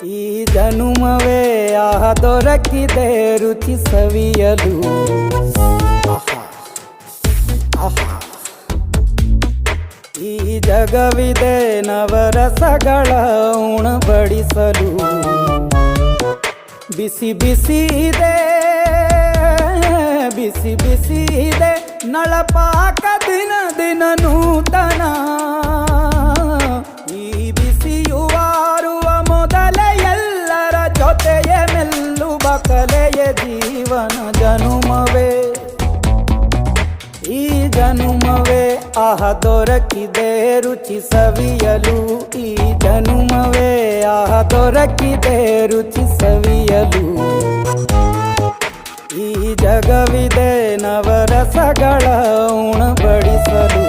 ಈ ಜನುಮವೇ ಆಹ ದೊರಕಿದೆ ರುಚಿ ಸವಿಯಲು. ಆಹಾ ಆಹಾ. ಈ ಜಗವಿದೆ ನವರಸಗಳ ಉಣಬಡಿಸಲು. ಬಿಸಿ ಬಿಸಿ ಇದೆ ಬಿಸಿ ಬಿಸಿ ಇದೆ ನಳಪಾಕ ದಿನ ದಿನ ನೂತನ. ಈ ಬಿಸಿಯುವಾರುವ ಮೊದಲೇ ಎಲ್ಲರ ಜೊತೆಯೇ ಮೆಲ್ಲುವ ಕಲೆಯ ಜೀವನ ಜನುಮವೇ. ಈ ಜನುಮವೇ ಆಹ ದೊರಕಿದೆ ರುಚಿ ಸವಿಯಲು. ಈ ಜನುಮವೇ ಆಹ ದೊರಕಿದೆ ರುಚಿ ಸವಿಯಲು. ಈ ಜಗವಿದೆ ನವರಸಗಳ ಉಣಬಡಿಸಲು.